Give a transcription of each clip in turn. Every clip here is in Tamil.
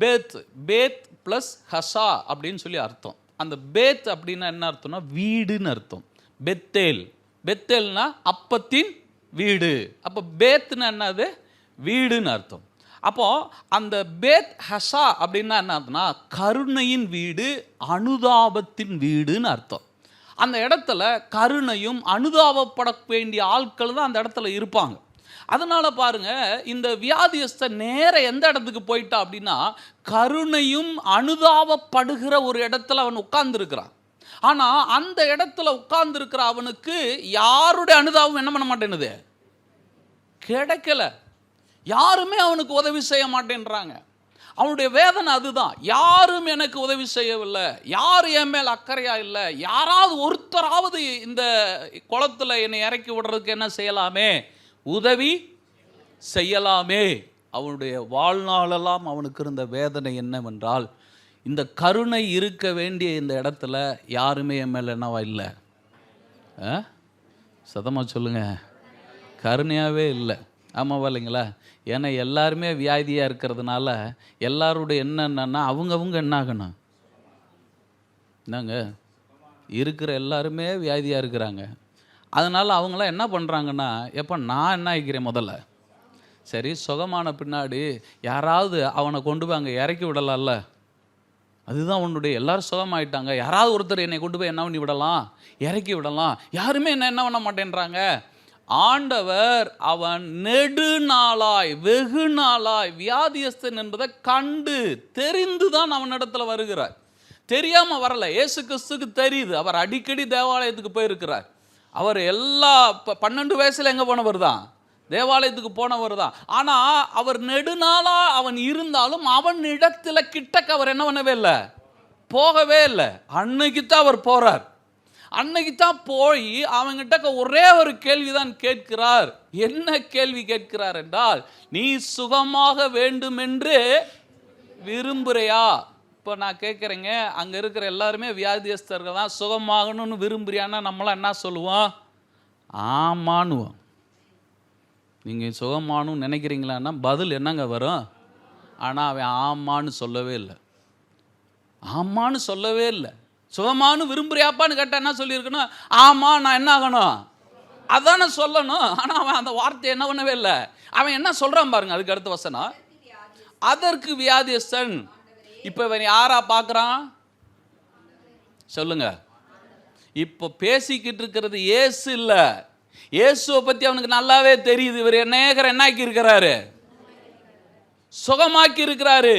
பேத், பேத் ப்ளஸ் ஹசா அப்படின்னு சொல்லி அர்த்தம். அந்த பேத் அப்படின்னா என்ன அர்த்தம்னா வீடுன்னு அர்த்தம். பெத்தேல், பெத்தேல்னா அப்பத்தின் வீடு. அப்போ பேத்னா என்னது? வீடுன்னு அர்த்தம். அப்போ அந்த பேத் ஹசா அப்படின்னா என்ன அர்த்தம்னா கருணையின் வீடு, அனுதாபத்தின் வீடுன்னு அர்த்தம். அந்த இடத்துல கருணையும் அனுதாபப்பட வேண்டிய ஆட்கள் தான் அந்த இடத்துல இருப்பாங்க. அதனால பாருங்க, இந்த வியாதியஸ்த நேர எந்த இடத்துக்கு போயிட்டா அப்படின்னா கருணையும் அனுதாபப்படுகிற ஒரு இடத்துல அவன் உட்கார்ந்து இருக்கிறான். ஆனா அந்த இடத்துல உட்கார்ந்து இருக்கிற அவனுக்கு யாருடைய அனுதாபம் என்ன பண்ண மாட்டேன்னுது? கிடைக்கல. யாருமே அவனுக்கு உதவி செய்ய மாட்டேன்றாங்க. அவனுடைய வேதனை அதுதான். யாரும் எனக்கு உதவி செய்யவில்லை, யாரும் என் மேல் அக்கறையா இல்லை, யாராவது ஒருத்தராவது இந்த குளத்துல என்னை இறக்கி விடுறதுக்கு என்ன செய்யலாமே, உதவி செய்யலாமே. அவனுடைய வாழ்நாளெல்லாம் அவனுக்கு இருந்த வேதனை என்னவென்றால், இந்த கருணை இருக்க வேண்டிய இந்த இடத்துல யாருமே என் மேலே என்னவா இல்லை. சத்தமாக சொல்லுங்க, கருணையாகவே இல்லை. ஆமாவா இல்லைங்களா? ஏன்னா எல்லாருமே வியாதியாக இருக்கிறதுனால எல்லாருடைய என்னன்னா அவங்கவுங்க என்ன ஆகணும், என்னங்க இருக்கிற எல்லாருமே வியாதியாக இருக்கிறாங்க. அதனால் அவங்களாம் என்ன பண்ணுறாங்கன்னா, எப்போ நான் என்ன ஆகிக்கிறேன் முதல்ல, சரி சுகமான பின்னாடி யாராவது அவனை கொண்டு போய் அங்கே இறக்கி விடலாம்ல, அதுதான் உன்னுடைய எல்லாரும் சுகமாயிட்டாங்க, யாராவது ஒருத்தர் என்னை கொண்டு போய் என்ன பண்ணி விடலாம், இறக்கி விடலாம். யாருமே என்ன பண்ண மாட்டேன்றாங்க. ஆண்டவர் அவன் நெடுநாளாய் வெகு நாளாய் வியாதியஸ்தன் என்பதை கண்டு தெரிந்து தான் அவனிடத்துல வருகிறார். தெரியாம வரல. இயேசு கிறிஸ்துக்கு தெரியுது. அவர் அடிக்கடி தேவாலயத்துக்கு போயிருக்கிறார். அவர் எல்லா 12 வயசுல எங்க போனவர் தான், தேவாலயத்துக்கு போனவர் தான். ஆனா அவர் நெடுநாளா அவன் இருந்தாலும் அவன் இடத்துல கிட்டக்க அவர் என்ன பண்ணவே இல்லை, போகவே இல்லை. அன்னைக்கு தான் அவர் போறார். அன்னைக்கு தான் போய் அவங்கிட்ட ஒரே ஒரு கேள்விதான் கேட்கிறார். என்ன கேள்வி கேட்கிறார் என்றால், நீ சுகமாக வேண்டும் என்று விரும்புறியா? இப்போ நான் கேட்குறேங்க, அங்கே இருக்கிற எல்லாருமே வியாதியஸ்தர்கள் தான். சுகமாகணும்னு விரும்புறியான்னா நம்மளாம் என்ன சொல்லுவோம்? ஆமான்னுவோம். நீங்கள் சுகமானு நினைக்கிறீங்களான்னா பதில் என்னங்க வரும்? ஆனால் அவன் ஆமான்னு சொல்லவே இல்லை. ஆமான்னு சொல்லவே இல்லை. சுகமானு விரும்புறியாப்பான்னு கேட்டால் என்ன சொல்லியிருக்கணும்? ஆமாம், நான் என்ன ஆகணும் அதானே சொல்லணும். ஆனால் அவன் அந்த வார்த்தையை என்ன பண்ணவே இல்லை. அவன் என்ன சொல்கிறான் பாருங்க, அதுக்கு அடுத்த வசனம், அதற்கு வியாதியஸ்தன். இப்போ இவன் யாரா பார்க்குறான் சொல்லுங்க? இப்போ பேசிக்கிட்டு இருக்கிறது இயேசு இல்லை. இயேசுவை பற்றி அவனுக்கு நல்லாவே தெரியுது. இவர் அநேகரை என்னாக்கி இருக்கிறாரு, சுகமாக்கி இருக்கிறாரு,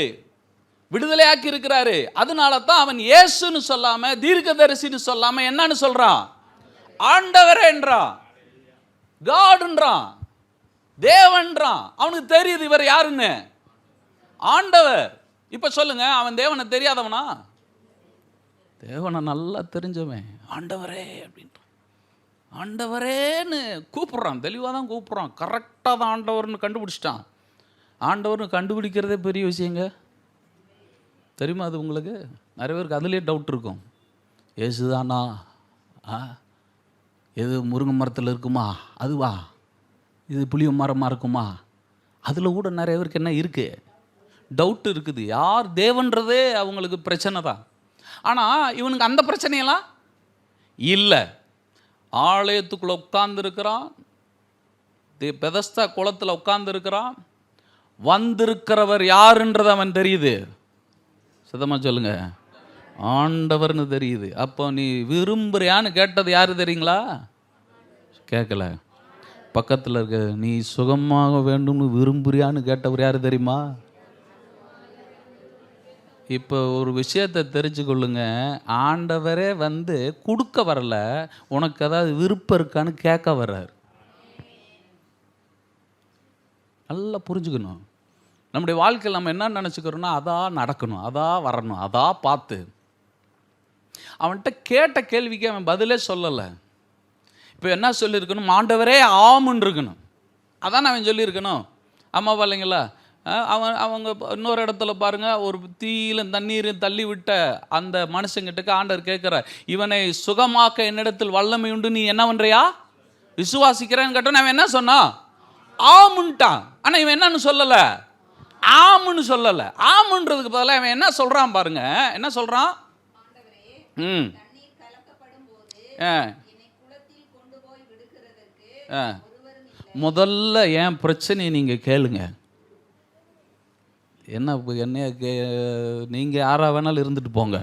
விடுதலையாக்கி இருக்கிறாரு. அதனால தான் அவன் இயேசுன்னு சொல்லாம தீர்க்கதரிசின்னு சொல்லாம என்னன்னு சொல்றான்? ஆண்டவரே என்றான், காட்ன்றான், தேவன்றான். அவனுக்கு தெரியுது இவர் யாருன்னு, ஆண்டவர். இப்ப சொல்லுங்க, அவன் தேவனை தெரியாதவனா? தேவனை நல்லா தெரிஞ்சவன். ஆண்டவரே அப்படின்றான். ஆண்டவரேன்னு கூப்பிடுறான். தெளிவாக தான் கூப்பிடுறான். கரெக்டாக தான் ஆண்டவர்னு கண்டுபிடிச்சிட்டான். ஆண்டவர்னு கண்டுபிடிக்கிறதே பெரிய விஷயங்க. தெரியுமா அது உங்களுக்கு? நிறைய பேருக்கு அதுலேயே டவுட் இருக்கும். ஏசுதானா? எது முருங்கை மரத்தில் இருக்குமா அதுவா? இது புளிய மரமாக இருக்குமா? அதில் கூட நிறைய பேருக்கு என்ன இருக்குது, டவுட் இருக்குது. யார் தேவன்றதே அவங்களுக்கு பிரச்சனை தான். ஆனால் இவனுக்கு அந்த பிரச்சனையெல்லாம் இல்லை. ஆலயத்துக்குள்ளே உட்கார்ந்துருக்கிறான், பெதஸ்தா குளத்தில் உட்கார்ந்துருக்கிறான். வந்திருக்கிறவர் யாருன்றது அவன் தெரியுது. சதமாக சொல்லுங்க, ஆண்டவர்னு தெரியுது. அப்போ நீ விரும்புறியான்னு கேட்டது யாரு தெரியுங்களா? கேட்கல. பக்கத்தில் இருக்க, நீ சுகமாக வேண்டும்னு விரும்புறியான்னு கேட்டவர் யாரு தெரியுமா? இப்போ ஒரு விஷயத்தை தெரிஞ்சுக்கொள்ளுங்க, ஆண்டவரே வந்து கொடுக்க வரல, உனக்கு ஏதாவது விருப்பம் இருக்கான்னு கேட்க வர்றார். நல்லா புரிஞ்சுக்கணும். நம்முடைய வாழ்க்கையில் நம்ம என்ன நினச்சிக்கிறோன்னா, அதான் நடக்கணும், அதான் வரணும், அதான் பார்த்து. அவன்கிட்ட கேட்ட கேள்விக்கு அவன் பதிலே சொல்லலை. இப்போ என்ன சொல்லியிருக்கணும்? ஆண்டவரே ஆமுன்னு இருக்கணும். அதான் அவன் சொல்லியிருக்கணும். ஆமாவா இல்லைங்களா? அவங்க இன்னொரு இடத்துல பாருங்கள், ஒரு தீயில தண்ணீர் தள்ளி விட்ட அந்த மனுஷங்கிட்ட ஆண்டவர் கேட்குற, இவனை சுகமாக்க என்னிடத்தில் வல்லமை உண்டு, நீ என்ன பண்ணுறியா, விசுவாசிக்கிறேன்னு கேட்டோன்னு அவன் என்ன சொன்னான்? ஆமுன்ட்டான். ஆனால் இவன் என்னன்னு சொல்லலை, ஆமுன்னு சொல்லலை. ஆமுன்றதுக்கு பதிலாக அவன் என்ன சொல்கிறான் பாருங்க, என்ன சொல்கிறான்? முதல்ல என் பிரச்சனையை நீங்கள் கேளுங்க. என்ன நீங்கள் யாராக வேணாலும் இருந்துட்டு போங்க,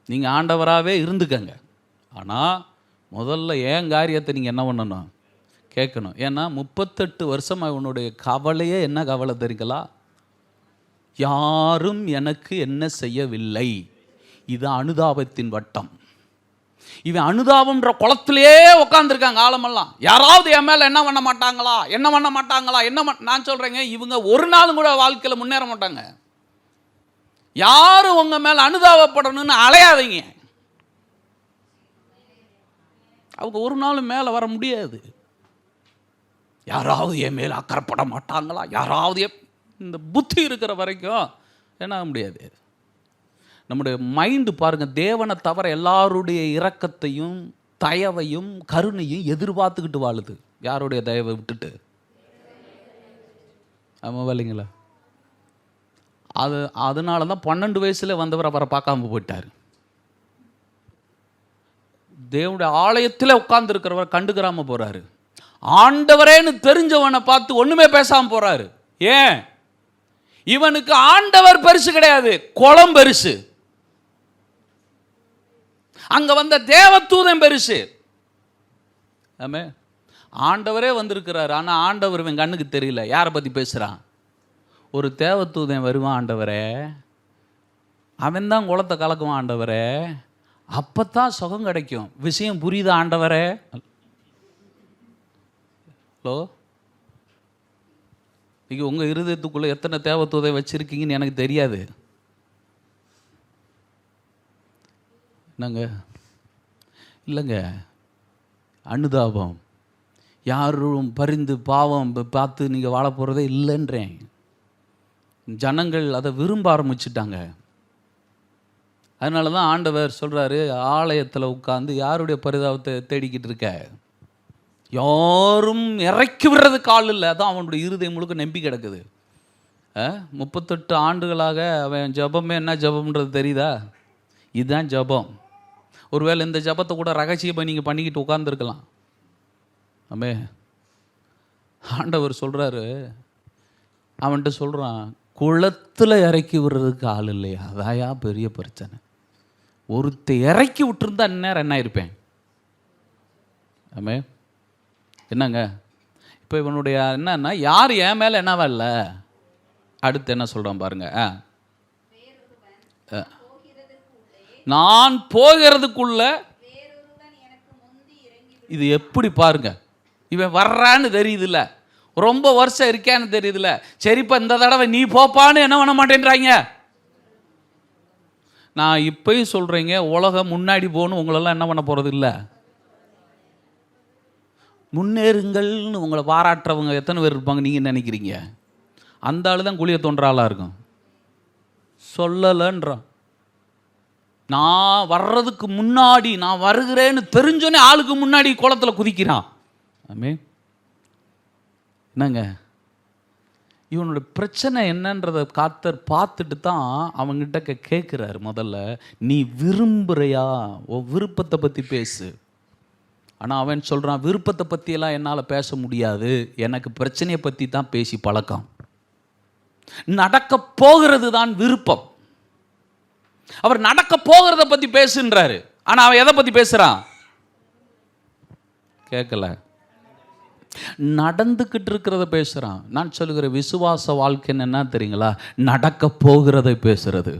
நீங்கள் ஆண்டவராகவே இருந்துக்கங்க. ஆனால் முதல்ல என் காரியத்தை நீங்கள் என்ன பண்ணணும்? கேட்கணும். ஏன்னா 38 வருஷமாக உன்னுடைய கவலையே என்ன கவலை தெரியுங்களா? யாரும் எனக்கு என்ன செய்யவில்லை. இது அனுதாபத்தின் வட்டம். இவன் அனுதாபம்ன்ற குளத்திலே உட்காந்துருக்காங்க ஆழமெல்லாம். யாராவது என் மேலே என்ன பண்ண மாட்டாங்களா, என்ன பண்ண மாட்டாங்களா, நான் சொல்கிறேங்க, இவங்க ஒரு நாளும் கூட வாழ்க்கையில் முன்னேற மாட்டாங்க. யாரும் உங்கள் மேலே அனுதாபப்படணும்னு அலையாதீங்க. அவங்க ஒரு நாளும் மேலே வர முடியாது. யாராவது என் மேலே அக்கறைப்பட மாட்டாங்களா, யாராவது இந்த புத்தி இருக்கிற வரைக்கும் என்ன முடியாது. நம்முடைய மைண்டு பாருங்கள், தேவனை தவிர எல்லாருடைய இரக்கத்தையும் தயவையும் கருணையும் எதிர்பார்த்துக்கிட்டு வாழுது. யாருடைய தயவை விட்டுட்டு? ஆமாம் இல்லைங்களா? அதனால தான் 12 வயசுல வந்தவர் அவரை பார்க்காம போயிட்டார். தேவனுடைய ஆலயத்தில் உட்கார்ந்துருக்கிறவர் கண்டுக்கிறாம போகிறாரு. ஆண்டவரேன்னு தெரிஞ்சவனை பார்த்து ஒன்றுமே பேசாமல் போகிறாரு. ஏன்? இவனுக்கு ஆண்டவர் பெருசு கிடையாது, குளம் பெருசு. அங்க வந்த தேவதூதன் பெருசு. ஆமே, ஆண்டவரே வந்திருக்கிறார். ஆனால் ஆண்டவர் இவன் கண்ணுக்கு தெரியல. யாரை பற்றி பேசுகிறான்? ஒரு தேவதூதன் வருவான், ஆண்டவரே அவன் தான் குளத்தை கலக்குவான், ஆண்டவரே அப்பத்தான் சுகம் கிடைக்கும். விஷயம் புரியுதா ஆண்டவரே? ஹலோ, நீங்கள் உங்கள் இருதயத்துக்குள்ளே எத்தனை தேவதூதை வச்சுருக்கீங்கன்னு எனக்கு தெரியாது. என்னங்க? இல்லைங்க, அனுதாபம் யாரும் பரிந்து பாவம் பார்த்து நீங்கள் வாழ போகிறதே இல்லைன்றேன். ஜனங்கள் அதை விரும்ப ஆரம்பிச்சுட்டாங்க. அதனால தான் ஆண்டவர் சொல்கிறாரு, ஆலயத்தில் உட்காந்து யாருடைய பரிதாபத்தை தேடிக்கிட்டு இருக்க? யாரும் இறக்கி விடுறதுக்கு ஆள் இல்லை. அதான் அவனுடைய இருதயம் முழுக்க நம்பி கிடக்குது. 38 ஆண்டுகளாக அவன் ஜபமே என்ன ஜபம்ன்றது தெரியுதா? இதுதான் ஜபம். ஒருவேளை இந்த ஜபத்தை கூட ரகசியமாக நீங்கள் பண்ணிக்கிட்டு உட்கார்ந்துருக்கலாம். ஆமே, ஆண்டவர் சொல்கிறாரு, அவன்கிட்ட சொல்கிறான், குளத்தில் இறக்கி விடுறதுக்கு ஆள் இல்லையா? அதாயா பெரிய பிரச்சனை. ஒருத்த இறக்கி விட்டுருந்தா இந்நேரம் என்ன இருப்பேன்? ஆமே, என்னங்க இப்போ இவனுடைய என்னன்னா, யார் என் மேலே என்னவா இல்லை? அடுத்து என்ன சொல்கிறான் பாருங்க, நான் போகிறதுக்குள்ள இது எப்படி பாருங்க. இவன் வர்றான்னு தெரியுதுல்ல, ரொம்ப வருஷம் இருக்கான்னு தெரியுதுல்ல. சரிப்பா இந்த தடவை நீ போப்பான்னு என்ன பண்ண மாட்டேன்றாங்க. நான் இப்பயும் சொல்கிறேங்க, உலகம் முன்னாடி போகணும் உங்களெல்லாம் என்ன பண்ண போகிறது இல்லை. முன்னேறுங்கள்னு உங்களை பாராட்டுறவங்க எத்தனை பேர் இருப்பாங்க நீங்கள் நினைக்கிறீங்க? அந்த ஆள் தான் குழியை தோன்ற ஆளாக இருக்கும். சொல்லலைன்றான். நான் வர்றதுக்கு முன்னாடி, நான் வருகிறேன்னு தெரிஞ்சோன்னே ஆளுக்கு முன்னாடி குளத்தில் குதிக்கிறான். ஆமே, என்னங்க இவனோட பிரச்சனை என்னன்றதை கர்த்தர் பார்த்துட்டு தான் அவங்ககிட்ட கேட்குறாரு. முதல்ல நீ விரும்புகிறையா? உன் விருப்பத்தை பற்றி பேசு. ஆனால் அவன் சொல்கிறான், விருப்பத்தை பற்றியெல்லாம் என்னால் பேச முடியாது, எனக்கு பிரச்சனையை பற்றி தான் பேசி பழக்கம். நடக்க போகிறது தான் விருப்பம். அவர் நடக்க போகிறத பற்றி பேசுன்றாரு. ஆனால் அவன் எதை பற்றி பேசுகிறான்? கேட்கல. நடந்துக்கிட்டு இருக்கிறத பேசுகிறான். நான் சொல்லுகிற விசுவாச வாழ்க்கைன்னு என்ன தெரியுங்களா? நடக்க போகிறதை பேசுறது.